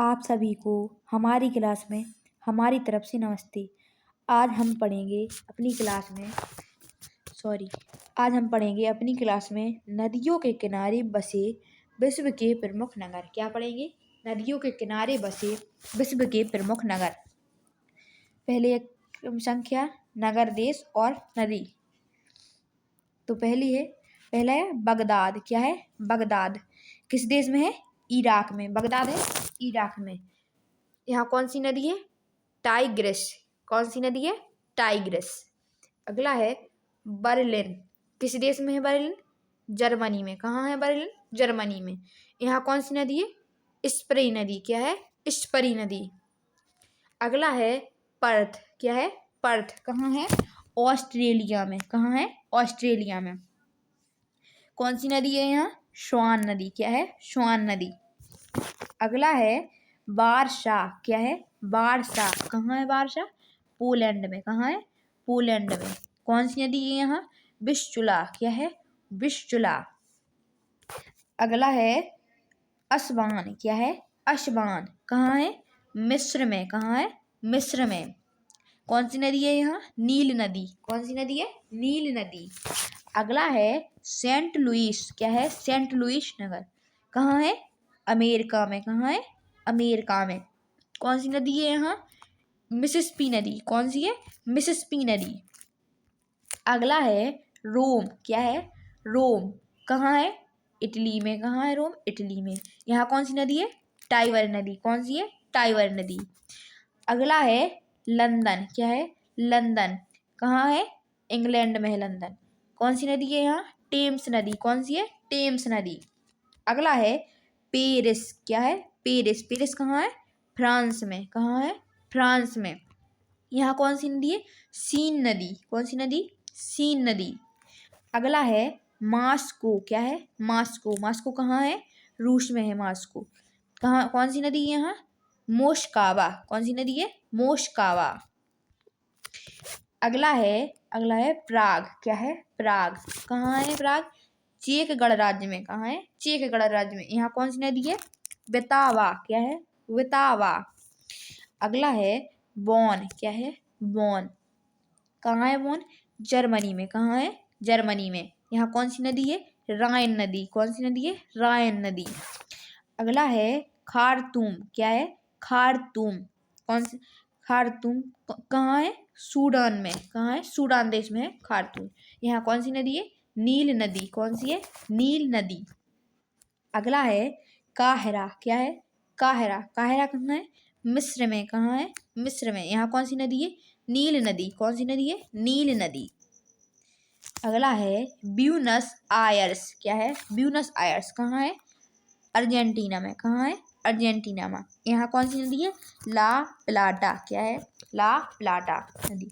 आप सभी को हमारी क्लास में हमारी तरफ से नमस्ते। आज हम पढ़ेंगे अपनी क्लास में आज हम पढ़ेंगे अपनी क्लास में नदियों के किनारे बसे विश्व के प्रमुख नगर। क्या पढ़ेंगे? नदियों के किनारे बसे विश्व के प्रमुख नगर। पहले एक संख्या, नगर, देश और नदी। तो पहला है बगदाद। क्या है? बगदाद किस देश में है? इराक में। बगदाद है इराक में। यहाँ कौन सी नदी है? टाइग्रिस। कौन सी नदी है? टाइग्रिस। अगला है बर्लिन। किस देश में है बर्लिन? जर्मनी में। कहाँ है बर्लिन? जर्मनी में। यहाँ कौन सी नदी है? स्प्री नदी। क्या है? स्प्री नदी। अगला है पर्थ। क्या है? पर्थ कहाँ है? ऑस्ट्रेलिया में। कहाँ है? ऑस्ट्रेलिया में। कौन सी नदी है यहाँ? स्वान नदी। क्या है? स्वान नदी। अगला है वारसा। क्या है? वारसा कहाँ है? वारसा पोलैंड में। कहाँ है? पोलैंड में। कौन सी नदी है यहाँ? विस्चुला। क्या है? विस्चुला। अगला है असवान। क्या है? असवान कहाँ है? मिस्र में। कहाँ है? मिस्र में। कौन सी नदी है यहाँ? नील नदी। कौन सी नदी है? नील नदी। अगला है सेंट लुइस। क्या है? सेंट लुइस नगर। कहाँ है? अमेरिका में। कहाँ है? अमेरिका में। कौन सी नदी है यहाँ? मिसिसिपी नदी। कौन सी है? मिसिसिपी नदी। अगला है रोम। क्या है? रोम कहाँ है? इटली में। कहाँ है रोम? इटली में। यहाँ कौन सी नदी है? टाइबर नदी। कौन सी है? टाइबर नदी। अगला है लंदन। क्या है? लंदन कहाँ है? इंग्लैंड में है लंदन। कौन सी नदी है यहाँ? टेम्स नदी। कौन सी है? टेम्स नदी। अगला है पेरिस। क्या है? पेरिस। पेरिस कहाँ है? फ्रांस में। कहाँ है? फ्रांस में। यहाँ कौन सी नदी है? सीन नदी। कौन सी नदी? सीन नदी। अगला है मास्को। क्या है? मास्को। मास्को कहाँ है? रूस में है मास्को। कहाँ? कौन सी नदी है यहाँ? मोस्कावा। कौन सी नदी है? मोस्कावा। अगला है प्राग। क्या है? प्राग कहाँ है? प्राग चेक गणराज्य में। कहाँ है? चेक गणराज्य में। यहाँ कौन सी नदी है? वितावा। क्या है? वितावा। अगला है बॉन। क्या है? बॉन कहाँ है? बॉन जर्मनी में। कहाँ है? जर्मनी में। यहाँ कौन सी नदी है? राइन नदी। कौन सी नदी है? राइन नदी। अगला है खार्तूम। क्या है? खार्तूम कौन सी? खार्तूम कहाँ है? सूडान में। कहाँ है? सूडान देश में है खार्तूम। यहाँ कौन सी नदी है? नील नदी। कौन सी है? नील नदी। अगला है काहिरा। क्या है? काहिरा। काहिरा कहाँ है? मिस्र में। कहाँ है? मिस्र में। यहाँ कौन सी नदी है? नील नदी। कौन सी नदी है? नील नदी। अगला है ब्यूनस आयर्स। क्या है? ब्यूनस आयर्स कहाँ है? अर्जेंटीना में। कहाँ है? अर्जेंटीना में। यहाँ कौन सी नदी है? ला प्लाटा। क्या है? ला प्लाटा नदी।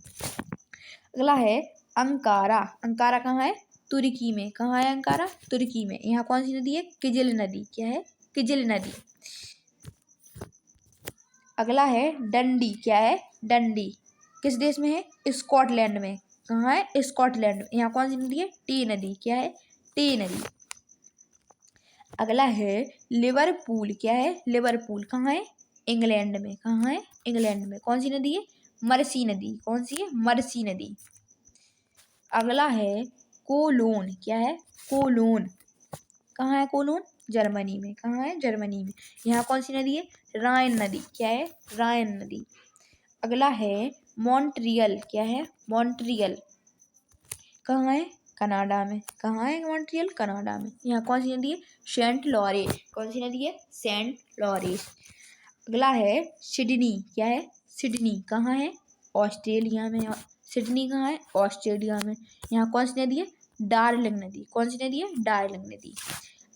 अगला है अंकारा। अंकारा कहाँ है? तुर्की में। कहाँ है अंकारा? तुर्की में। यहाँ कौन सी नदी है? किजिल नदी। क्या है? किजिल नदी। अगला है डंडी। क्या है? डंडी किस देश में है? स्कॉटलैंड में। कहाँ है? स्कॉटलैंड में। यहाँ कौन सी नदी है? टी नदी। क्या है? टी नदी। अगला है लिवरपूल। क्या है? लिवरपूल कहाँ है? इंग्लैंड में। कहाँ है? इंग्लैंड में। कौन सी नदी है? मर्सी नदी। कौन सी है? मर्सी नदी। अगला है कोलोन। क्या है? कोलोन कहाँ है? कोलोन जर्मनी में। कहाँ है? जर्मनी में। यहाँ कौन सी नदी है? राइन नदी। क्या है? राइन नदी। अगला है मॉन्ट्रियल। क्या है? मॉन्ट्रियल कहाँ है? कनाडा में। कहाँ है मॉन्ट्रियल? कनाडा में। यहाँ कौन सी नदी है? Saint Lawrence. कौन सी नदी है? Saint Lawrence. अगला है सिडनी। क्या है? सिडनी कहाँ है? ऑस्ट्रेलिया में। सिडनी कहाँ है? ऑस्ट्रेलिया में। यहाँ कौन सी नदी है? डार्लिंग नदी। कौन सी नदी है? डार्लिंग नदी।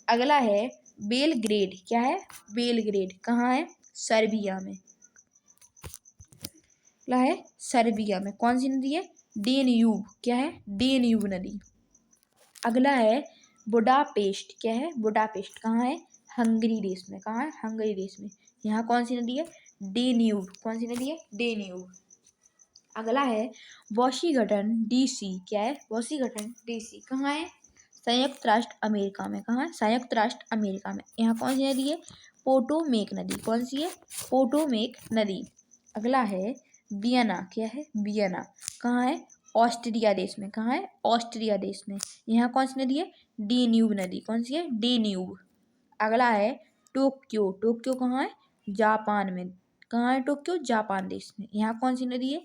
अगला है बेलग्रेड। क्या है? बेलग्रेड कहाँ है? सर्बिया में। अगला है सर्बिया में। कौन सी नदी है? डेन्यूब। क्या है? डेन्यूब नदी। अगला है बुडापेस्ट। क्या है? बुडापेस्ट कहाँ है? हंगरी देश में। कहाँ है? हंगरी देश में। यहाँ कौन सी नदी है? डेन्यूब। कौन सी नदी है? डेन्यूब। अगला है वॉशिंगटन डीसी। क्या है? वॉशिंगटन डीसी कहाँ है? संयुक्त राष्ट्र अमेरिका में। कहाँ है? संयुक्त राष्ट्र अमेरिका में। यहाँ कौन सी नदी है? पोटोमेक नदी। कौन सी है? पोटोमेक नदी। अगला है वियना। क्या है? वियना। कहाँ है? ऑस्ट्रिया देश में। कहाँ है? ऑस्ट्रिया देश में। यहाँ कौन सी नदी है? डेन्यूब नदी। कौन सी है? डेन्यूब। अगला है टोक्यो। टोक्यो कहाँ है? जापान में। कहाँ है टोक्यो? जापान देश में। यहाँ कौन सी नदी है?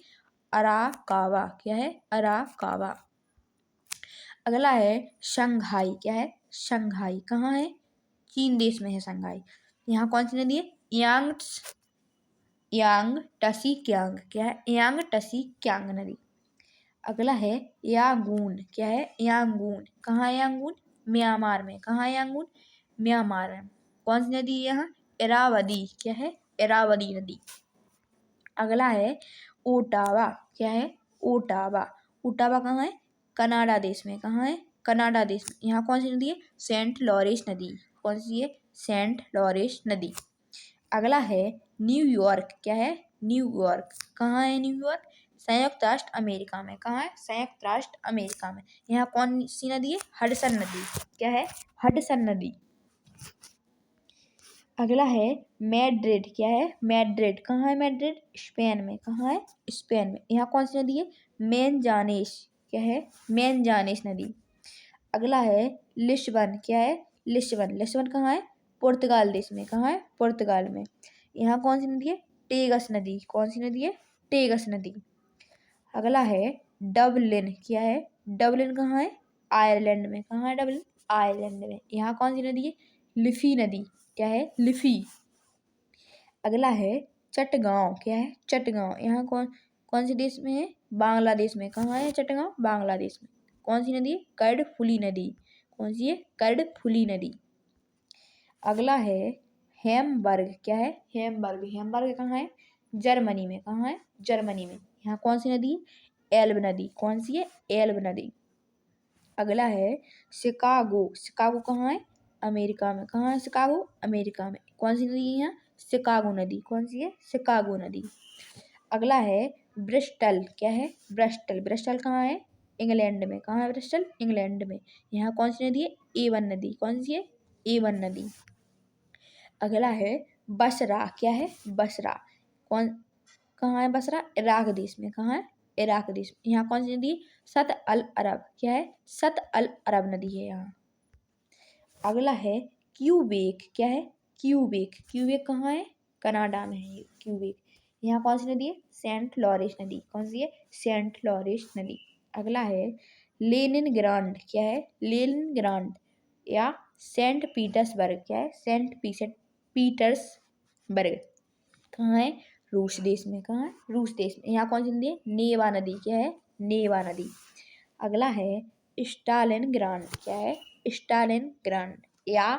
अराकावा। क्या है? अराकावा। अगला है शंघाई। क्या है? शंघाई। कहाँ है? चीन देश में है शंघाई। यहाँ कौन सी नदी है? यांग टसी क्यांग। क्या है? यांग टसी क्यांग नदी। अगला है यांगून। क्या है? यांगून। कहाँ है यांगून? म्यांमार में। कहाँ है यांगून? म्यांमार में। कौन सी नदी है यहाँ? इरावदी। क्या है? इरावदी नदी। अगला है ओटावा। क्या है? ओटावा। ओटावा कहाँ है? कनाडा देश में। कहाँ है? कनाडा देश में। यहाँ कौन सी नदी है? सेंट लॉरेंस नदी। कौन सी है? सेंट लॉरेंस नदी। अगला है न्यूयॉर्क। क्या है? न्यूयॉर्क। कहाँ है न्यूयॉर्क? संयुक्त राष्ट्र अमेरिका में। कहाँ है? संयुक्त राष्ट्र अमेरिका में। यहाँ कौन सी नदी है? हडसन नदी। क्या है? हडसन नदी। अगला है मैड्रिड। क्या है? मैड्रिड। कहाँ है मैड्रिड? स्पेन में। कहाँ है? स्पेन में। यहाँ कौन सी नदी है? मेनजानेस। क्या है? मेनजानेस नदी। अगला है लिस्बन। क्या है? लिस्बन। लिस्बन कहाँ है? पुर्तगाल देश में। कहाँ है? पुर्तगाल में। यहाँ कौन सी नदी है? टेगस नदी। कौन सी नदी है? टेगस नदी। अगला है डबलिन। क्या है? डबलिन कहाँ है? आयरलैंड में। कहाँ है डबलिन? आयरलैंड में। यहाँ कौन सी नदी है? लिफी नदी। क्या है? लिफी। अगला है चटगांव। क्या है? चटगांव। यहाँ कौन कौन से देश में है? बांग्लादेश में। कहाँ है चटगांव? बांग्लादेश में। कौन सी नदी है? कर्णफुली नदी। कौन सी है? कर्णफुली नदी। अगला है हैमबर्ग। क्या है? हैमबर्ग। हैमबर्ग कहाँ है? जर्मनी में। कहाँ है? जर्मनी में। यहाँ कौन सी नदी है? एल्ब नदी। कौन सी है? एल्ब नदी। अगला है शिकागो। शिकागो कहाँ है? अमेरिका में। कहाँ है शिकागो? अमेरिका में। कौन सी नदी है यहाँ? शिकागो नदी। कौन सी है? शिकागो नदी। अगला है ब्रिस्टल। क्या है? ब्रिस्टल। ब्रिस्टल कहाँ है? इंग्लैंड में। कहाँ है ब्रिस्टल? इंग्लैंड में। यहाँ कौन सी नदी है? एवन नदी। कौन सी है? एवन नदी। अगला है बसरा। क्या है? बसरा। कौन कहाँ है बसरा? इराक देश में। कहाँ है? इराक देश में। यहाँ कौन सी नदी है? सत अल अरब। क्या है? सत अल अरब नदी है यहाँ। अगला है क्यूबेक। क्या है? क्यूबेक। क्यूबेक कहाँ है? कनाडा में है क्यूबेक। यहाँ कौन सी नदी है? सेंट लॉरेंस नदी। कौन सी है? सेंट लॉरेंस नदी। अगला है लेनिनग्राड। क्या है? लेनिनग्राड या सेंट पीटर्सबर्ग। क्या है? Saint Petersburg. कहाँ है? रूस देश में। कहाँ है? रूस देश में। यहाँ कौन सी नदी है? नेवा नदी। क्या है? नेवा नदी। अगला है स्टालिनग्राड। क्या है? स्टालिनग्राड या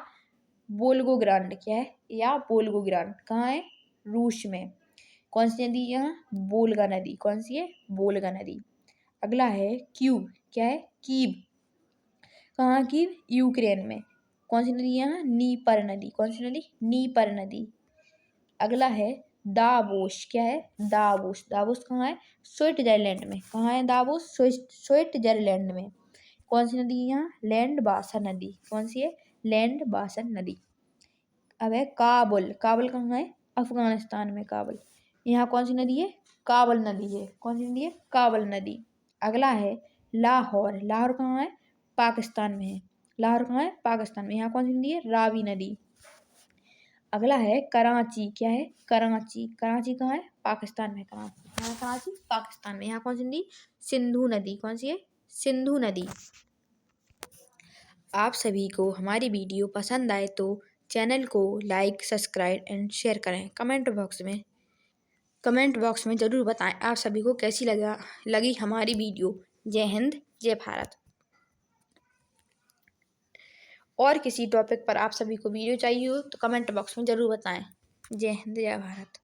वोल्गोग्राड। क्या है? या वोल्गोग्राड। कहाँ है? रूस में। कौन सी नदी यहाँ? वोल्गा नदी। कौन सी है? वोल्गा नदी। अगला है क्यूब। क्या है? कीव। कहाँ कीव? यूक्रेन में। कौन सी नदी यहाँ? नीपर नदी। कौन सी नदी? नीपर नदी। अगला है दावोस। क्या है? दावोस। दावोस कहाँ है? स्विट्जरलैंड में। कहाँ है दावोस? स्विट्जरलैंड में। कौन सी नदी है यहाँ? लैंड बासन नदी। कौन सी है? लैंड बासन नदी। अब है काबुल। काबुल कहाँ है? अफगानिस्तान में काबुल। यहाँ कौन सी नदी है? काबुल नदी है। कौन सी नदी है? काबुल नदी। अगला है लाहौर। लाहौर कहाँ है? पाकिस्तान में है। लाहौर कहाँ है? पाकिस्तान में। यहाँ कौन सी नदी है? रावी नदी। अगला है कराची। क्या है? कराची। कराची कहाँ है? पाकिस्तान में। कराची। यहाँ कराची पाकिस्तान में। यहाँ कौन सी नदी? सिंधु नदी। कौन सी है? सिंधु नदी। आप सभी को हमारी वीडियो पसंद आए तो चैनल को लाइक, सब्सक्राइब एंड शेयर करें। कमेंट बॉक्स में ज़रूर बताएं आप सभी को कैसी लगी हमारी वीडियो। जय हिंद, जय भारत। और किसी टॉपिक पर आप सभी को वीडियो चाहिए हो तो कमेंट बॉक्स में ज़रूर बताएं। जय हिंद, जय भारत।